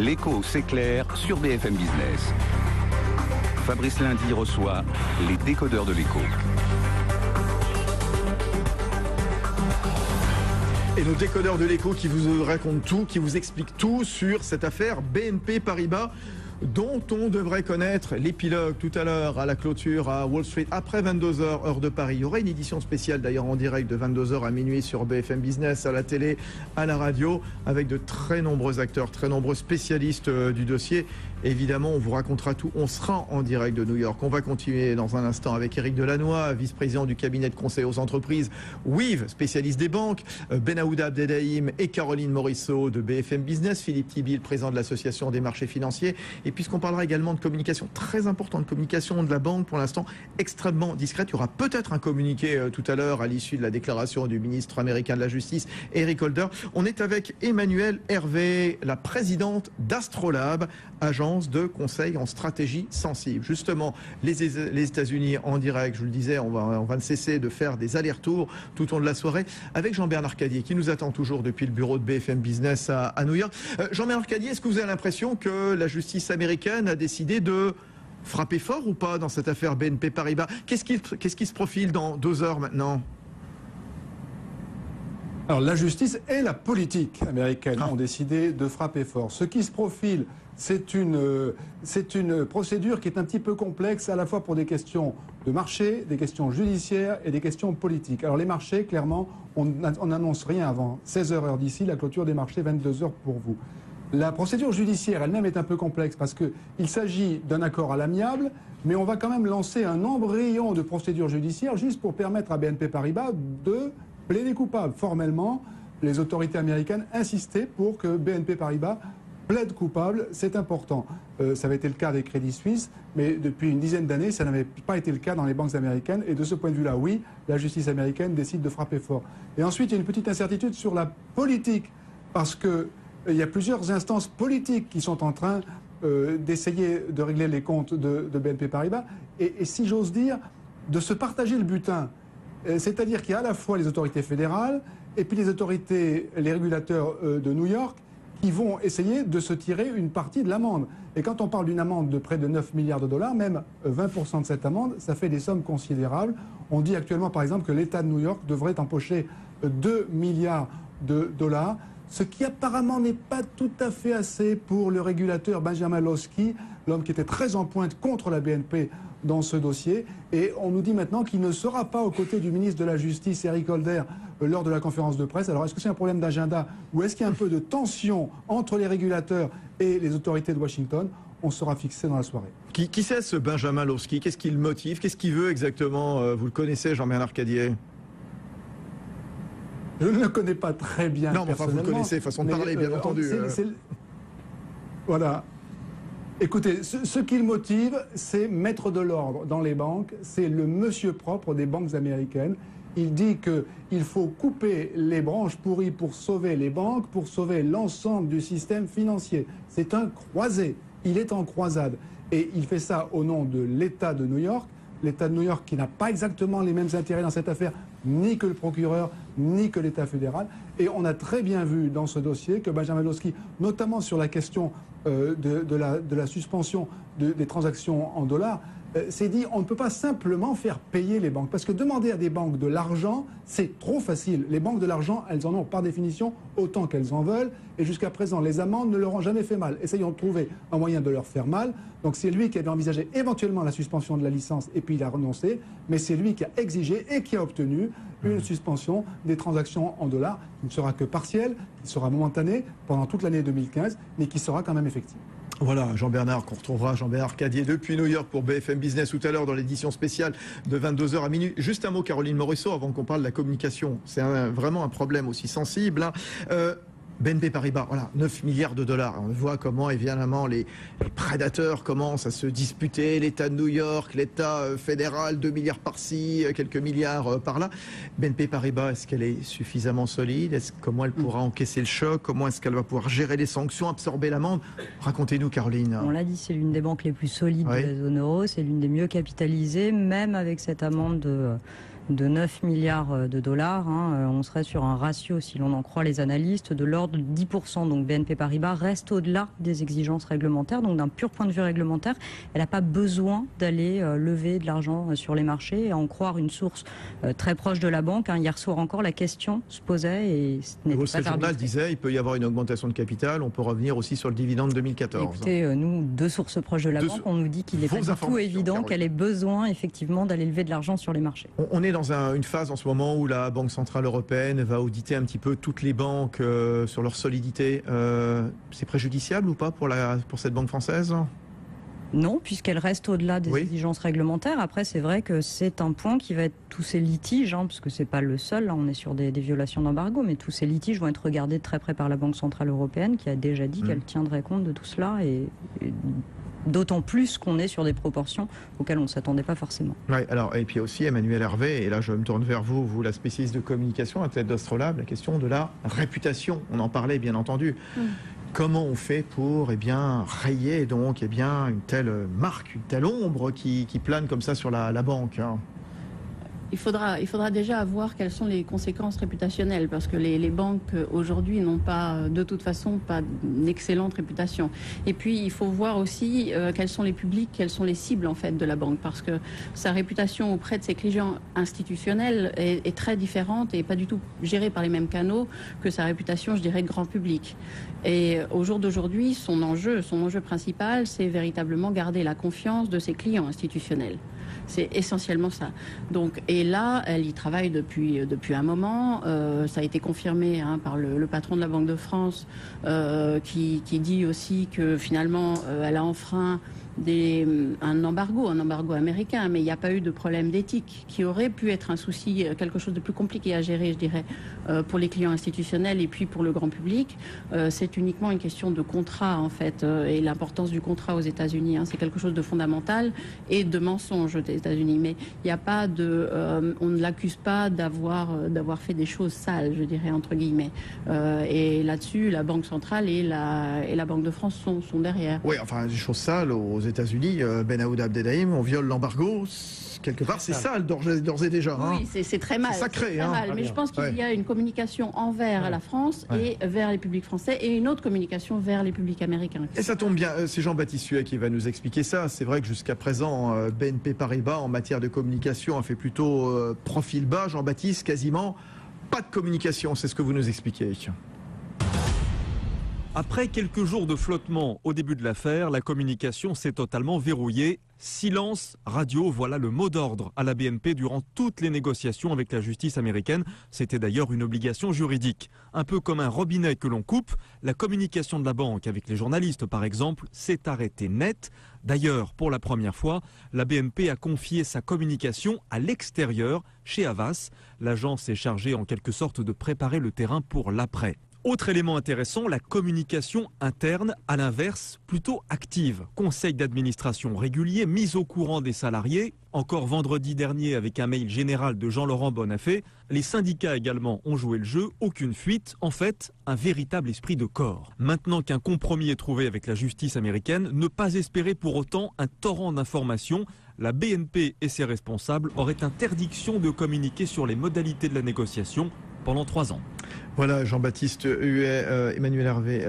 L'écho, c'est clair sur BFM Business. Fabrice Lundi reçoit les décodeurs de l'écho. Et nos décodeurs de l'écho qui vous racontent tout, qui vous expliquent tout sur cette affaire BNP Paribas, dont on devrait connaître l'épilogue tout à l'heure à la clôture à Wall Street après 22h heure de Paris. Il y aura une édition spéciale d'ailleurs en direct de 22h à minuit sur BFM Business, à la télé, à la radio, avec de très nombreux acteurs, très nombreux spécialistes du dossier. Évidemment, on vous racontera tout. On sera en direct de New York. On va continuer dans un instant avec Éric Delannoy, vice-président du cabinet de conseil aux entreprises, Weave, spécialiste des banques, Benaouda Abdelhaim et Caroline Morisseau de BFM Business, Philippe Tibil, président de l'association des marchés financiers. Et puisqu'on parlera également de communication, très importante, communication de la banque pour l'instant extrêmement discrète. Il y aura peut-être un communiqué tout à l'heure à l'issue de la déclaration du ministre américain de la Justice, Eric Holder. On est avec Emmanuelle Hervé, la présidente d'Astrolabe, agence de conseil en stratégie sensible. Justement, les États-Unis en direct, je vous le disais, on va ne cesser de faire des allers-retours tout au long de la soirée avec Jean-Bernard Cadier qui nous attend toujours depuis le bureau de BFM Business à New York. Jean-Bernard Cadier, est-ce que vous avez l'impression que la justice américaine a décidé de frapper fort ou pas dans cette affaire BNP Paribas? Qu'est-ce qui se profile dans 2 heures maintenant? Alors la justice et la politique américaine ont décidé de frapper fort. Ce qui se profile, c'est une procédure qui est un petit peu complexe, à la fois pour des questions de marché, des questions judiciaires et des questions politiques. Alors les marchés, clairement, on n'annonce rien avant 16h heure d'ici, la clôture des marchés, 22h pour vous. La procédure judiciaire elle-même est un peu complexe parce qu'il s'agit d'un accord à l'amiable, mais on va quand même lancer un embryon de procédure judiciaire juste pour permettre à BNP Paribas de plaider coupable. Formellement, les autorités américaines insistaient pour que BNP Paribas plaide coupable, c'est important. Ça avait été le cas des Crédits Suisses, mais depuis une dizaine d'années, ça n'avait pas été le cas dans les banques américaines. Et de ce point de vue-là, oui, la justice américaine décide de frapper fort. Et ensuite, il y a une petite incertitude sur la politique, parce qu'il y a plusieurs instances politiques qui sont en train d'essayer de régler les comptes de BNP Paribas. Et si j'ose dire, de se partager le butin. C'est-à-dire qu'il y a à la fois les autorités fédérales et puis les régulateurs de New York qui vont essayer de se tirer une partie de l'amende. Et quand on parle d'une amende de près de 9 milliards de dollars, même 20% de cette amende, ça fait des sommes considérables. On dit actuellement, par exemple, que l'État de New York devrait empocher 2 milliards de dollars, ce qui apparemment n'est pas tout à fait assez pour le régulateur Benjamin Losky, l'homme qui était très en pointe contre la BNP dans ce dossier. Et on nous dit maintenant qu'il ne sera pas aux côtés du ministre de la Justice, Eric Holder, lors de la conférence de presse. Alors, est-ce que c'est un problème d'agenda ou est-ce qu'il y a un peu de tension entre les régulateurs et les autorités de Washington? On sera fixé dans la soirée. Qui c'est ce Benjamin Losky? Qu'est-ce qui le motive? Qu'est-ce qu'il veut exactement? Vous le connaissez, Jean-Bernard Cadier? Je ne le connais pas très bien. Non, mais enfin, vous le connaissez, façon de parler, bien entendu. Voilà. Écoutez, ce qui le motive, c'est mettre de l'ordre dans les banques. C'est le monsieur propre des banques américaines. Il dit qu'il faut couper les branches pourries pour sauver les banques, pour sauver l'ensemble du système financier. C'est un croisé. Il est en croisade. Et il fait ça au nom de l'État de New York. L'État de New York qui n'a pas exactement les mêmes intérêts dans cette affaire, ni que le procureur, ni que l'État fédéral. Et on a très bien vu dans ce dossier que Benjamin Losky, notamment sur la question de la suspension des transactions en dollars, s'est dit on ne peut pas simplement faire payer les banques. Parce que demander à des banques de l'argent, c'est trop facile. Les banques de l'argent, elles en ont par définition autant qu'elles en veulent. Et jusqu'à présent, les amendes ne leur ont jamais fait mal. Essayons de trouver un moyen de leur faire mal. Donc c'est lui qui avait envisagé éventuellement la suspension de la licence et puis il a renoncé. Mais c'est lui qui a exigé et qui a obtenu une suspension des transactions en dollars qui ne sera que partielle, qui sera momentanée pendant toute l'année 2015, mais qui sera quand même effective. Voilà, Jean-Bernard, qu'on retrouvera, Jean-Bernard Cadier depuis New York pour BFM Business tout à l'heure dans l'édition spéciale de 22h à minuit. Juste un mot, Caroline Morisseau, avant qu'on parle de la communication. C'est vraiment un problème aussi sensible, hein. BNP Paribas, voilà, 9 milliards de dollars. On voit comment, évidemment, les prédateurs commencent à se disputer. L'État de New York, l'État fédéral, 2 milliards par-ci, quelques milliards par-là. BNP Paribas, est-ce qu'elle est suffisamment solide? Comment elle pourra encaisser le choc? Comment est-ce qu'elle va pouvoir gérer les sanctions, absorber l'amende? Racontez-nous, Caroline. On l'a dit, c'est l'une des banques les plus solides de la zone euro. C'est l'une des mieux capitalisées, même avec cette amende de de 9 milliards de dollars. On serait sur un ratio, si l'on en croit les analystes, de l'ordre de 10%. Donc BNP Paribas reste au-delà des exigences réglementaires. Donc d'un pur point de vue réglementaire, elle n'a pas besoin d'aller lever de l'argent sur les marchés. Et à en croire une source très proche de la banque, hier soir encore, la question se posait et ce n'était pas Le journal disait il peut y avoir une augmentation de capital, on peut revenir aussi sur le dividende 2014. Écoutez, nous, deux sources proches de la banque, on nous dit qu'il n'est pas du tout évident qu'elle ait besoin effectivement d'aller lever de l'argent sur les marchés. On est dans une phase en ce moment où la Banque Centrale Européenne va auditer un petit peu toutes les banques sur leur solidité. C'est préjudiciable ou pas pour cette banque française ? Non, puisqu'elle reste au-delà des exigences réglementaires. Après, c'est vrai que c'est un point qui va être tous ces litiges, parce que c'est pas le seul, là, on est sur des violations d'embargo, mais tous ces litiges vont être regardés de très près par la Banque Centrale Européenne, qui a déjà dit qu'elle tiendrait compte de tout cela, et d'autant plus qu'on est sur des proportions auxquelles on ne s'attendait pas forcément. Oui, alors, et puis aussi Emmanuel Hervé, et là je me tourne vers vous la spécialiste de communication à tête d'Astrolabe, la question de la réputation. On en parlait bien entendu. Comment on fait pour rayer donc une telle marque, une telle ombre qui plane comme ça sur la banque Il faudra déjà voir quelles sont les conséquences réputationnelles, parce que les banques aujourd'hui n'ont pas, de toute façon, pas une excellente réputation. Et puis il faut voir aussi quels sont les publics, quelles sont les cibles en fait de la banque, parce que sa réputation auprès de ses clients institutionnels est très différente et pas du tout gérée par les mêmes canaux que sa réputation, je dirais, grand public. Et au jour d'aujourd'hui, son enjeu principal, c'est véritablement garder la confiance de ses clients institutionnels. C'est essentiellement ça. Donc, et là, elle y travaille depuis un moment. Ça a été confirmé par le patron de la Banque de France, qui dit aussi que finalement, elle a enfreint un embargo américain, mais il n'y a pas eu de problème d'éthique qui aurait pu être un souci, quelque chose de plus compliqué à gérer, je dirais, pour les clients institutionnels et puis pour le grand public. C'est uniquement une question de contrat, en fait, et l'importance du contrat aux États-Unis. C'est quelque chose de fondamental et de mensonge aux États-Unis. Mais il n'y a pas on ne l'accuse pas d'avoir fait des choses sales, je dirais, entre guillemets. Et là-dessus, la Banque centrale et la Banque de France sont derrière. Oui, enfin, des choses sales aux États-Unis, Ben Aouda Abdelrahim, on viole l'embargo. Quelque part, c'est sale d'ores et déjà. Oui, c'est très mal. C'est sacré. Très mal. Mais je pense qu'il y a une communication envers la France et vers les publics français et une autre communication vers les publics américains. Et ça tombe bien, c'est Jean-Baptiste Huet qui va nous expliquer ça. C'est vrai que jusqu'à présent, BNP Paribas, en matière de communication, a fait plutôt profil bas. Jean-Baptiste, quasiment pas de communication, c'est ce que vous nous expliquez. Après quelques jours de flottement au début de l'affaire, la communication s'est totalement verrouillée. Silence radio, voilà le mot d'ordre à la BNP durant toutes les négociations avec la justice américaine. C'était d'ailleurs une obligation juridique. Un peu comme un robinet que l'on coupe, la communication de la banque avec les journalistes par exemple s'est arrêtée net. D'ailleurs, pour la première fois, la BNP a confié sa communication à l'extérieur, chez Havas. L'agence est chargée en quelque sorte de préparer le terrain pour l'après. Autre élément intéressant, la communication interne, à l'inverse, plutôt active. Conseil d'administration régulier, mise au courant des salariés. Encore vendredi dernier, avec un mail général de Jean-Laurent Bonnafé, les syndicats également ont joué le jeu. Aucune fuite, en fait, un véritable esprit de corps. Maintenant qu'un compromis est trouvé avec la justice américaine, ne pas espérer pour autant un torrent d'informations. La BNP et ses responsables auraient interdiction de communiquer sur les modalités de la négociation pendant 3 ans. Voilà, Jean-Baptiste Huet, Emmanuel Hervé,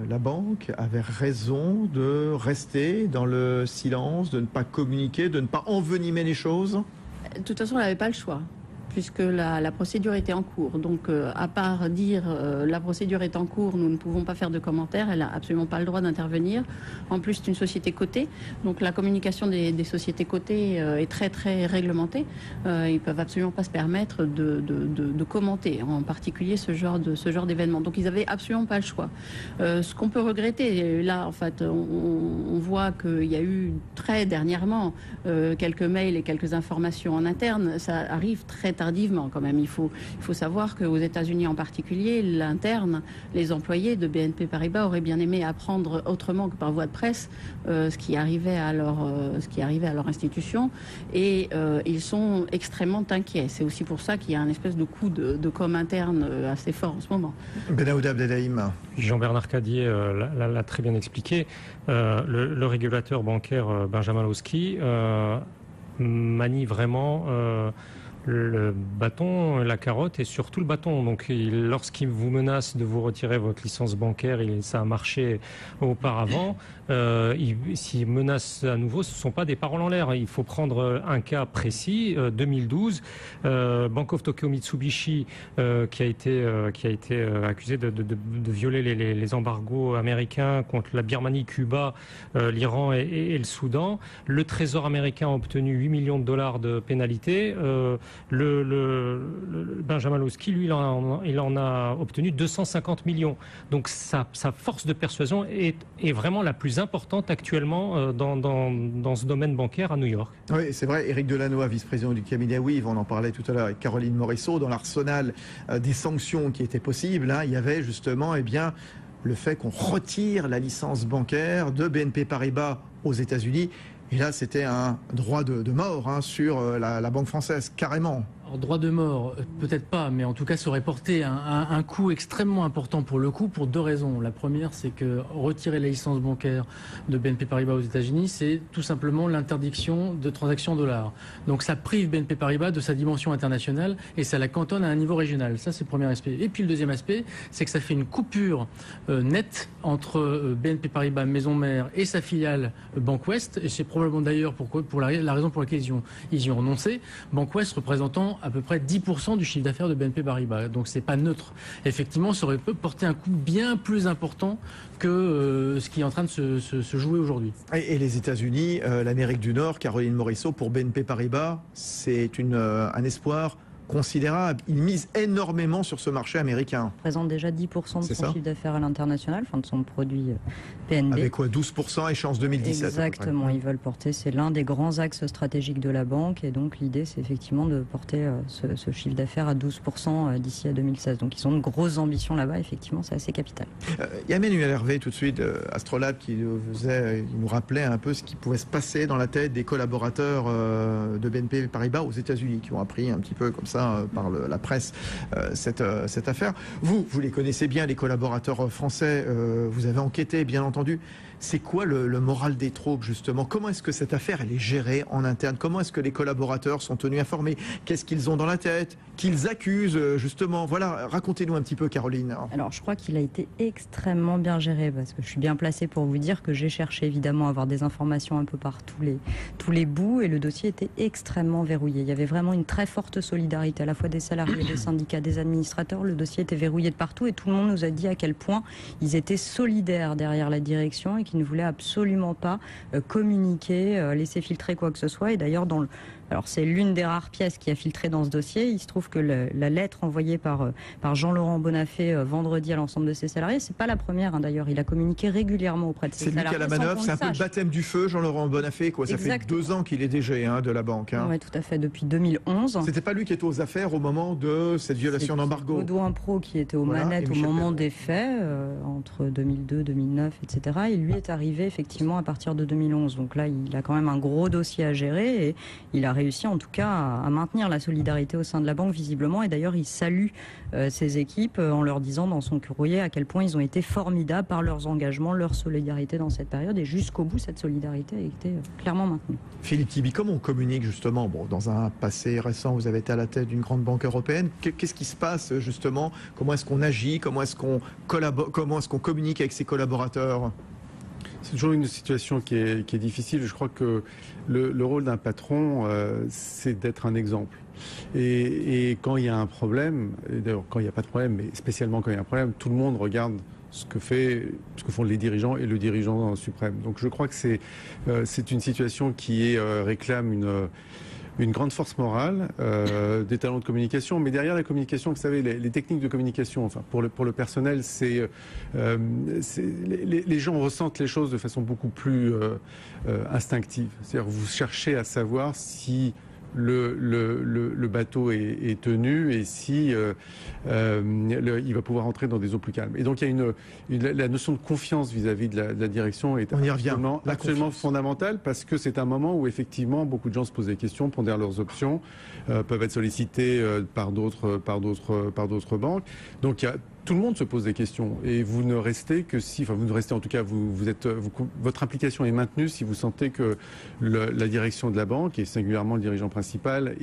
la banque avait raison de rester dans le silence, de ne pas communiquer, de ne pas envenimer les choses. De toute façon, elle n'avait pas le choix, puisque la procédure était en cours. Donc, à part dire la procédure est en cours, nous ne pouvons pas faire de commentaires, elle n'a absolument pas le droit d'intervenir. En plus, c'est une société cotée, donc la communication des sociétés cotées est très très réglementée. Ils ne peuvent absolument pas se permettre de commenter, en particulier ce genre d'événement. Donc, ils n'avaient absolument pas le choix. Ce qu'on peut regretter, là, en fait, on voit qu'il y a eu très dernièrement quelques mails et quelques informations en interne. Ça arrive très tardivement quand même. Il faut savoir qu'aux États-Unis en particulier, l'interne, les employés de BNP Paribas auraient bien aimé apprendre autrement que par voie de presse ce qui arrivait à leur institution, et ils sont extrêmement inquiets. C'est aussi pour ça qu'il y a un espèce de coup de com interne assez fort en ce moment. Ben Aouda Abdelrahim. Jean-Bernard Cadier l'a très bien expliqué. Le régulateur bancaire Benjamin Lowski manie vraiment le bâton, la carotte et surtout le bâton. Donc lorsqu'il vous menace de vous retirer votre licence bancaire, ça a marché auparavant, s'il menace à nouveau, ce ne sont pas des paroles en l'air. Il faut prendre un cas précis, 2012, Bank of Tokyo Mitsubishi qui a été accusé de violer les embargos américains contre la Birmanie, Cuba, l'Iran et le Soudan. Le Trésor américain a obtenu 8 millions de dollars de pénalité. Le Benjamin Lowski, lui, il en a obtenu 250 millions. Donc sa force de persuasion est vraiment la plus importante actuellement dans ce domaine bancaire à New York. Oui, c'est vrai. Éric Delannoy, vice-président du cabinet WIV, on en parlait tout à l'heure avec Caroline Morisseau, dans l'arsenal des sanctions qui étaient possibles, il y avait justement le fait qu'on retire la licence bancaire de BNP Paribas aux États-Unis. Et là, c'était un droit de mort sur la banque française, carrément. Alors, droit de mort, peut-être pas, mais en tout cas, ça aurait porté un coût extrêmement important pour le coup, pour deux raisons. La première, c'est que retirer la licence bancaire de BNP Paribas aux États-Unis, c'est tout simplement l'interdiction de transactions en dollars. Donc ça prive BNP Paribas de sa dimension internationale et ça la cantonne à un niveau régional. Ça, c'est le premier aspect. Et puis le deuxième aspect, c'est que ça fait une coupure nette entre BNP Paribas, maison mère, et sa filiale Bank West. Et c'est probablement d'ailleurs pour la raison pour laquelle ils y ont renoncé. Bank West représentant à peu près 10% du chiffre d'affaires de BNP Paribas. Donc c'est pas neutre. Effectivement, ça aurait pu porter un coût bien plus important que ce qui est en train de se jouer aujourd'hui. Et les États-Unis, l'Amérique du Nord, Caroline Morisseau, pour BNP Paribas, c'est un espoir considérable. Il mise énormément sur ce marché américain. Il représente déjà 10% de son chiffre d'affaires à l'international, de son produit PNB. Avec quoi, 12% échéance 2017. Exactement, ils veulent porter, c'est l'un des grands axes stratégiques de la banque et donc l'idée c'est effectivement de porter ce chiffre d'affaires à 12% d'ici à 2016. Donc ils ont de grosses ambitions là-bas, effectivement c'est assez capital. Il y a Emmanuel Hervé tout de suite, Astrolabe, qui nous rappelait un peu ce qui pouvait se passer dans la tête des collaborateurs de BNP Paribas aux États-Unis, qui ont appris un petit peu comme ça par la presse cette affaire. Vous les connaissez bien, les collaborateurs français, vous avez enquêté bien entendu. C'est quoi le moral des troupes justement? Comment est-ce que cette affaire elle est gérée en interne? Comment est-ce que les collaborateurs sont tenus informés? Qu'est-ce qu'ils ont dans la tête? Qu'ils accusent justement? Voilà, racontez-nous un petit peu, Caroline. Alors je crois qu'il a été extrêmement bien géré parce que je suis bien placée pour vous dire que j'ai cherché évidemment à avoir des informations un peu par tous les bouts et le dossier était extrêmement verrouillé. Il y avait vraiment une très forte solidarité à la fois des salariés, des syndicats, des administrateurs. Le dossier était verrouillé de partout et tout le monde nous a dit à quel point ils étaient solidaires derrière la direction et qui ne voulait absolument pas communiquer, laisser filtrer quoi que ce soit. Et d'ailleurs, alors c'est l'une des rares pièces qui a filtré dans ce dossier. Il se trouve que la lettre envoyée par Jean-Laurent Bonafé vendredi à l'ensemble de ses salariés, c'est pas la première d'ailleurs. Il a communiqué régulièrement auprès de ses salariés. C'est lui qui a la manœuvre, c'est un peu le baptême du feu, Jean-Laurent Bonafé. Ça Exactement. fait 2 ans qu'il est DG de la banque. Oui, tout à fait, depuis 2011. C'était pas lui qui était aux affaires au moment de cette violation d'embargo. Baudouin Pro qui était aux manettes au moment des faits, entre 2002, 2009, etc. Et lui est arrivé effectivement à partir de 2011. Donc là, il a quand même un gros dossier à gérer et il a réussi en tout cas à maintenir la solidarité au sein de la banque visiblement. Et d'ailleurs, il salue ses équipes en leur disant dans son courrier à quel point ils ont été formidables par leurs engagements, leur solidarité dans cette période. Et jusqu'au bout, cette solidarité a été clairement maintenue. Philippe Tibi, comment on communique justement dans un passé récent, vous avez été à la tête d'une grande banque européenne. Qu'est-ce qui se passe justement? Comment est-ce qu'on agit? Comment est-ce qu'on collabore? Comment est-ce qu'on communique avec ses collaborateurs? C'est toujours une situation qui est difficile. Je crois que le rôle d'un patron, c'est d'être un exemple. Et quand il y a un problème, et d'ailleurs quand il n'y a pas de problème, mais spécialement quand il y a un problème, tout le monde regarde ce que font les dirigeants et le dirigeant suprême. Donc je crois que c'est une situation qui réclame une grande force morale, des talents de communication, mais derrière la communication, vous savez, les techniques de communication, enfin pour le personnel, les gens ressentent les choses de façon beaucoup plus instinctive. C'est-à-dire vous cherchez à savoir si le bateau est tenu et si il va pouvoir entrer dans des eaux plus calmes. Et donc il y a la notion de confiance vis-à-vis de la direction est absolument fondamentale parce que c'est un moment où effectivement beaucoup de gens se posent des questions, pondèrent leurs options, peuvent être sollicités par d'autres banques. Donc il y a tout le monde se pose des questions. Et vous ne restez que si, enfin vous ne restez en tout cas, votre implication est maintenue si vous sentez que la direction de la banque, et singulièrement le dirigeant principal,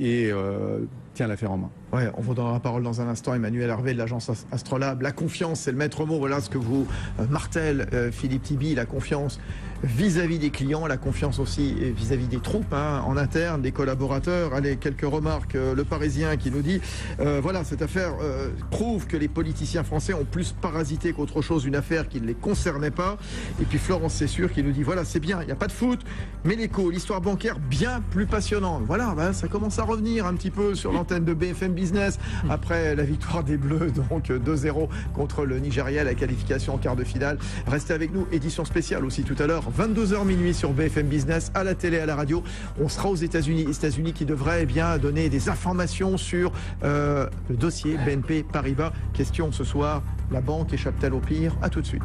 tient l'affaire en main. Ouais, on vous donnera la parole dans un instant. Emmanuel Hervé de l'agence Astrolabe. La confiance, c'est le maître mot. Voilà ce que vous martèle Philippe Tibi. La confiance vis-à-vis des clients, la confiance aussi vis-à-vis des troupes en interne, des collaborateurs. Allez, quelques remarques. Le Parisien qui nous dit voilà, cette affaire prouve que les politiciens français ont plus parasité qu'autre chose une affaire qui ne les concernait pas. Et puis Florence C'est sûr qui nous dit voilà, c'est bien, il n'y a pas de foot, mais l'écho, l'histoire bancaire bien plus passionnante. Voilà, ça commence à revenir un petit peu sur l'antenne de BFM Business après la victoire des Bleus, donc 2-0 contre le Nigeria, la qualification en quart de finale. Restez avec nous, édition spéciale aussi tout à l'heure, 22h minuit sur BFM Business, à la télé, à la radio. On sera aux États-Unis, qui devraient donner des informations sur le dossier BNP Paribas. Question ce soir, la banque échappe-t-elle au pire? À tout de suite.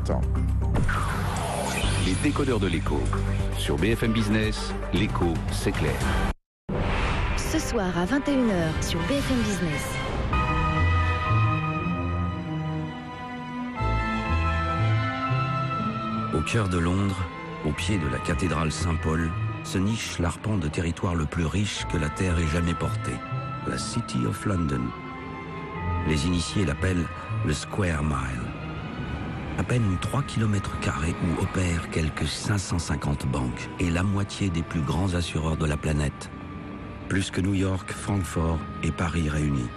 Les décodeurs de l'écho. Sur BFM Business, l'écho, c'est clair. Ce soir à 21h sur BFM Business. Au cœur de Londres, au pied de la cathédrale Saint-Paul, se niche l'arpent de territoire le plus riche que la Terre ait jamais porté, la City of London. Les initiés l'appellent le Square Mile. À peine 3 km² où opèrent quelques 550 banques et la moitié des plus grands assureurs de la planète. Plus que New York, Francfort et Paris réunis.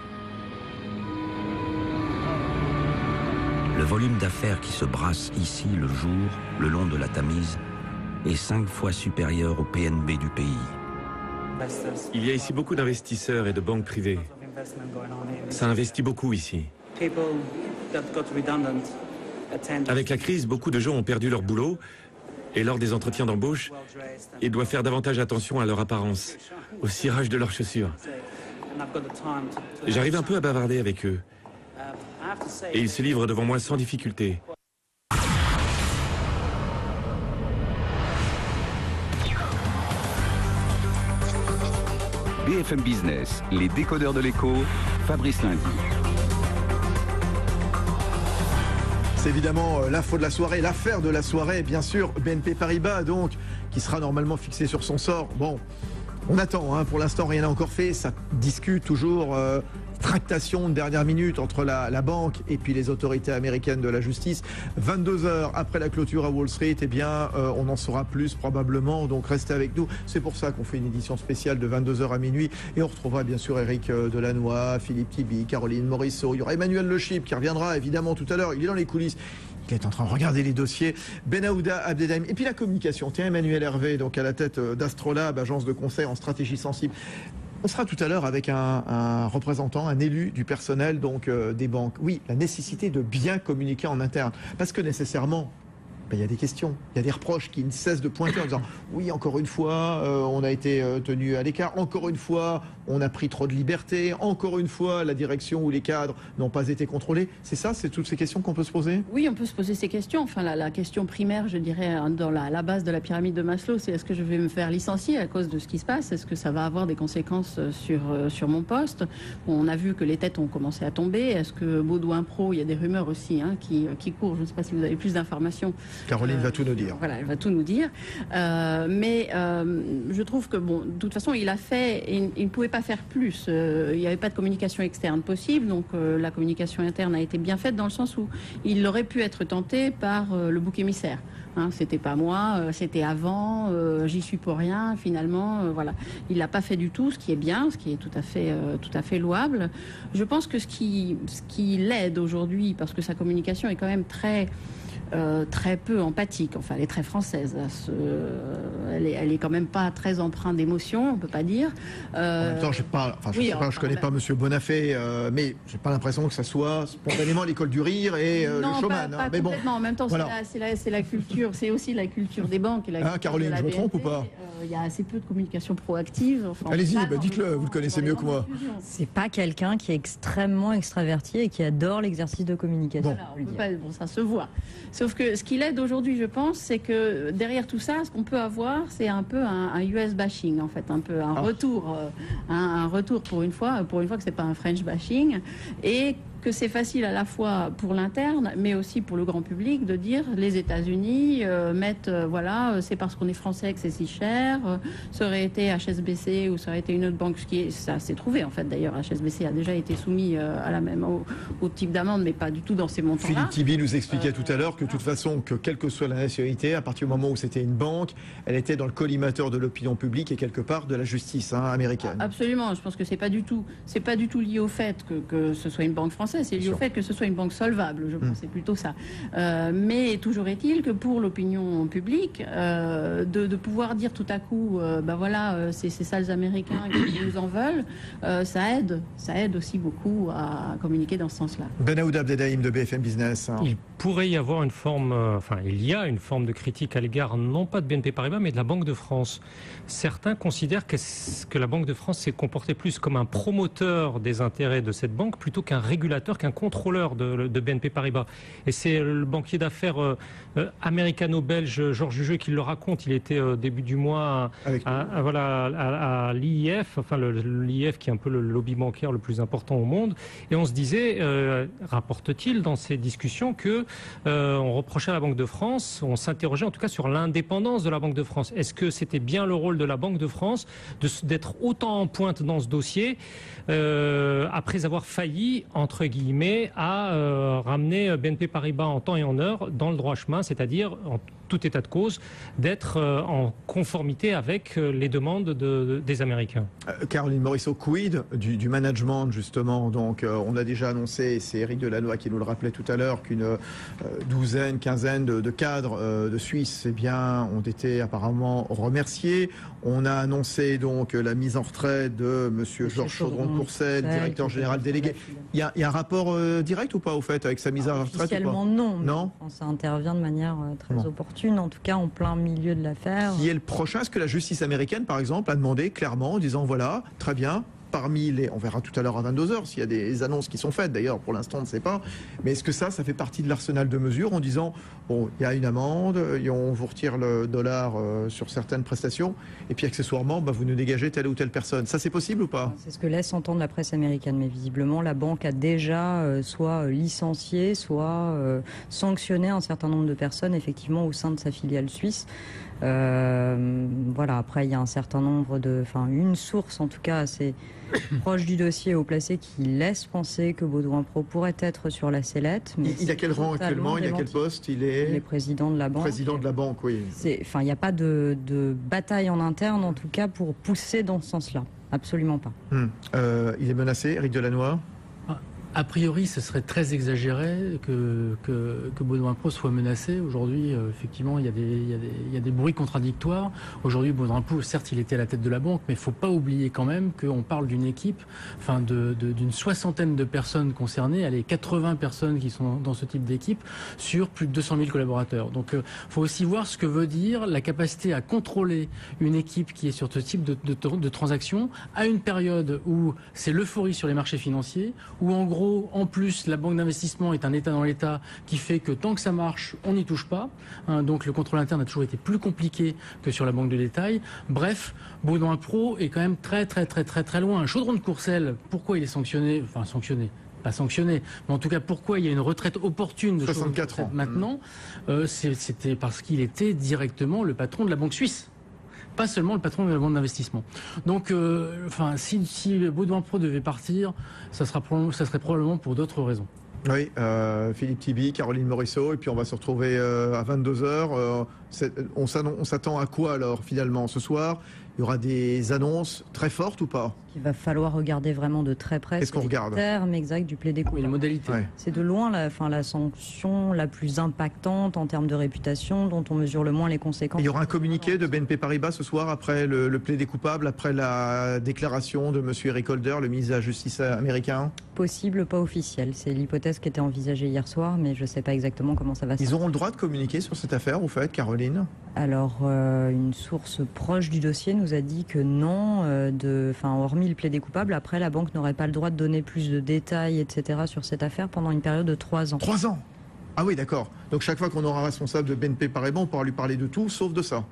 Le volume d'affaires qui se brasse ici le jour, le long de la Tamise, est 5 fois supérieur au PNB du pays. Il y a ici beaucoup d'investisseurs et de banques privées. Ça investit beaucoup ici. Avec la crise, beaucoup de gens ont perdu leur boulot et lors des entretiens d'embauche, ils doivent faire davantage attention à leur apparence, au cirage de leurs chaussures. J'arrive un peu à bavarder avec eux et ils se livrent devant moi sans difficulté. BFM Business, les décodeurs de l'écho, Fabrice Lundi. C'est évidemment l'info de la soirée, l'affaire de la soirée, bien sûr, BNP Paribas, donc, qui sera normalement fixé sur son sort. Bon, on attend, pour l'instant, rien n'a encore fait, ça discute toujours, tractation de dernière minute entre la banque et puis les autorités américaines de la justice. 22 heures après la clôture à Wall Street, eh bien, on en saura plus probablement, donc restez avec nous. C'est pour ça qu'on fait une édition spéciale de 22h à minuit et on retrouvera bien sûr Eric Delannoy, Philippe Tibi, Caroline Morisseau, il y aura Emmanuel Le Chip qui reviendra évidemment tout à l'heure, il est dans les coulisses. Il est en train de regarder les dossiers. Benahouda Abdelhaim. Et puis la communication. Tiens, Emmanuel Hervé, donc à la tête d'Astrolabe, agence de conseil en stratégie sensible. On sera tout à l'heure avec un représentant, un élu du personnel donc des banques. Oui, la nécessité de bien communiquer en interne. Parce que nécessairement, il y a des questions, il y a des reproches qui ne cessent de pointer en disant oui, encore une fois, on a été tenu à l'écart, encore une fois, on a pris trop de liberté, encore une fois, la direction ou les cadres n'ont pas été contrôlés. C'est ça, c'est toutes ces questions qu'on peut se poser? Oui, on peut se poser ces questions. Enfin, la question primaire, je dirais, dans la base de la pyramide de Maslow, c'est est-ce que je vais me faire licencier à cause de ce qui se passe? Est-ce que ça va avoir des conséquences sur mon poste? On a vu que les têtes ont commencé à tomber. Est-ce que Baudouin Pro, il y a des rumeurs aussi qui courent. Je ne sais pas si vous avez plus d'informations. Caroline va tout nous dire. Voilà, elle va tout nous dire. Mais je trouve que, bon, de toute façon, il a fait, il ne pouvait pas faire plus. Il n'y avait pas de communication externe possible, donc la communication interne a été bien faite dans le sens où il aurait pu être tenté par le bouc émissaire. C'était pas moi, c'était avant, j'y suis pour rien, finalement, voilà. Il l'a pas fait du tout, ce qui est bien, ce qui est tout à fait louable. Je pense que ce qui l'aide aujourd'hui, parce que sa communication est quand même très peu empathique, enfin elle est très française, elle est quand même pas très empreinte d'émotion, on peut pas dire. En même temps, je connais pas Monsieur Bonafé, mais j'ai pas l'impression que ça soit spontanément l'école du rire et le showman. Pas mais bon, en même temps, voilà. c'est la culture, c'est aussi la culture des banques. Et la culture Caroline, de la je me trompe BNP. ou pas? Il y a assez peu de communication proactive. Enfin, allez-y, dites-le, vous le connaissez mieux que moi. C'est pas quelqu'un qui est extrêmement extraverti et qui adore l'exercice de communication. Bon, ça se voit. Sauf que ce qui l'aide aujourd'hui, je pense, c'est que derrière tout ça, ce qu'on peut avoir, c'est un peu un US bashing, en fait, un peu un retour pour une fois que c'est pas un French bashing, et que c'est facile à la fois pour l'interne, mais aussi pour le grand public de dire les États-Unis mettent, c'est parce qu'on est français que c'est si cher. Ça aurait été HSBC ou ça aurait été une autre banque, ça s'est trouvé en fait d'ailleurs. HSBC a déjà été soumis à la même au type d'amende, mais pas du tout dans ces montants-là. Philippe Tibi nous expliquait tout à l'heure que de toute façon, que quelle que soit la nationalité, à partir du moment où c'était une banque, elle était dans le collimateur de l'opinion publique et quelque part de la justice américaine. Absolument, je pense que c'est pas du tout lié au fait que ce soit une banque française, c'est lié au fait que ce soit une banque solvable. Je pense que c'est plutôt ça. Mais toujours est-il que pour l'opinion publique, de pouvoir dire tout à coup, c'est ça les Américains qui nous en veulent, ça aide aussi beaucoup à communiquer dans ce sens-là. Ben Aouda Abdelhaim de BFM Business. Il pourrait y avoir il y a une forme de critique à l'égard non pas de BNP Paribas mais de la Banque de France. Certains considèrent que la Banque de France s'est comportée plus comme un promoteur des intérêts de cette banque plutôt qu'un régulateur, qu'un contrôleur de BNP Paribas. Et c'est le banquier d'affaires américano-belge Georges Jugeux qui le raconte. Il était début du mois à l'IIF, l'IIF qui est un peu le lobby bancaire le plus important au monde. Et on se disait, rapporte-t-il dans ces discussions, que on reprochait à la Banque de France, on s'interrogeait en tout cas sur l'indépendance de la Banque de France. Est-ce que c'était bien le rôle de la Banque de France d'être autant en pointe dans ce dossier après avoir failli, entre guillemets, à ramener BNP Paribas en temps et en heure dans le droit chemin, c'est-à-dire en tout état de cause, d'être en conformité avec les demandes des Américains. Caroline Morisseau, quid du management, justement. Donc, on a déjà annoncé, c'est Éric Delannoy qui nous le rappelait tout à l'heure, qu'une quinzaine de cadres de Suisse ont été apparemment remerciés. On a annoncé donc la mise en retrait de M. Georges Chaudron-Courcel, directeur général délégué. Il y a un rapport direct ou pas, au fait, avec sa mise en retraite? Officiellement, non. Ça intervient de manière très opportune, en tout cas en plein milieu de l'affaire. Qui est le prochain? Est-ce que la justice américaine, par exemple, a demandé clairement, en disant voilà, très bien, parmi les... On verra tout à l'heure à 22h s'il y a des annonces qui sont faites, d'ailleurs, pour l'instant on ne sait pas, mais est-ce que ça fait partie de l'arsenal de mesures en disant, bon, il y a une amende, on vous retire le dollar sur certaines prestations, et puis accessoirement, vous nous dégagez telle ou telle personne. Ça, c'est possible ou pas? C'est ce que laisse entendre la presse américaine, mais visiblement, la banque a déjà soit licencié, soit sanctionné un certain nombre de personnes, effectivement, au sein de sa filiale suisse. Après, il y a un certain nombre une source, en tout cas, assez proche du dossier haut placé, qui laisse penser que Baudouin Pro pourrait être sur la sellette. Mais il a quel rang actuellement? Il a quel poste? Il est président de la banque. Président de la banque, oui. Il n'y a pas de bataille en interne, en tout cas, pour pousser dans ce sens-là. Absolument pas. Il est menacé, Éric Delannoy? A priori, ce serait très exagéré que Baudouin Pro soit menacé. Aujourd'hui, effectivement, il y a des bruits contradictoires. Aujourd'hui, Baudouin Pro, certes, il était à la tête de la banque, mais il ne faut pas oublier quand même qu'on parle d'une équipe, d'une soixantaine de personnes concernées, 80 personnes qui sont dans ce type d'équipe, sur plus de 200 000 collaborateurs. Donc, il faut aussi voir ce que veut dire la capacité à contrôler une équipe qui est sur ce type de transaction à une période où c'est l'euphorie sur les marchés financiers, où en gros, en plus, la banque d'investissement est un État dans l'État qui fait que tant que ça marche, on n'y touche pas. Donc le contrôle interne a toujours été plus compliqué que sur la banque de détail. Bref, Baudouin Pro est quand même très loin. Chaudron de Courcel, pourquoi il est sanctionné? Enfin, sanctionné. Pas sanctionné, mais en tout cas, pourquoi il y a une retraite opportune de 64 ans maintenant? C'était parce qu'il était directement le patron de la banque suisse. Pas seulement le patron de la banque d'investissement. Donc, si Baudouin Pro devait partir, ça serait probablement pour d'autres raisons. Oui, Philippe Tibi, Caroline Morisseau, et puis on va se retrouver à 22h. On s'attend à quoi alors finalement ce soir? Il y aura des annonces très fortes ou pas? Il va falloir regarder vraiment de très près. Qu'est-ce qu'on regarde? Les termes exacts du plaidé coupable. Oui, les modalités. Ouais. C'est de loin la sanction la plus impactante en termes de réputation, dont on mesure le moins les conséquences. Il y aura un communiqué de BNP Paribas ce soir après le plaidé coupable, après la déclaration de M. Eric Holder, le ministre de la Justice américain? Possible, pas officiel. C'est l'hypothèse qui était envisagée hier soir, mais je ne sais pas exactement comment ça va se passer. Ils auront le droit de communiquer sur cette affaire, au fait, Caroline? Alors, une source proche du dossier nous a dit que non, hormis le plaidé coupable, après la banque n'aurait pas le droit de donner plus de détails, etc. sur cette affaire pendant une période de 3 ans. 3 ans? Ah oui, d'accord. Donc chaque fois qu'on aura un responsable de BNP Paribas, on pourra lui parler de tout, sauf de ça?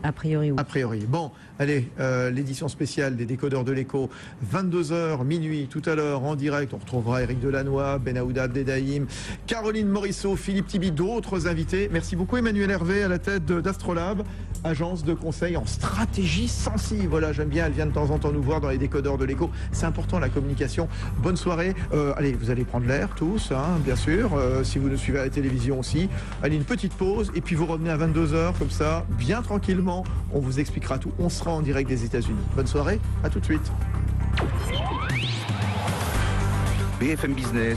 A priori, oui. A priori. Bon, Allez, l'édition spéciale des décodeurs de l'écho, 22h, minuit, tout à l'heure, en direct. On retrouvera Éric Delannoy, Ben Aouda Abdeldaïm, Caroline Morisseau, Philippe Tibi, d'autres invités. Merci beaucoup Emmanuel Hervé à la tête d'Astrolabe, agence de conseil en stratégie sensible. Voilà, j'aime bien, elle vient de temps en temps nous voir dans les décodeurs de l'écho. C'est important la communication. Bonne soirée. Allez, vous allez prendre l'air tous, hein, bien sûr. Si vous nous suivez à la télévision aussi. Allez, une petite pause et puis vous revenez à 22h, comme ça, bien tranquillement. On vous expliquera tout. On sera en direct des États-Unis. Bonne soirée, à tout de suite. BFM Business.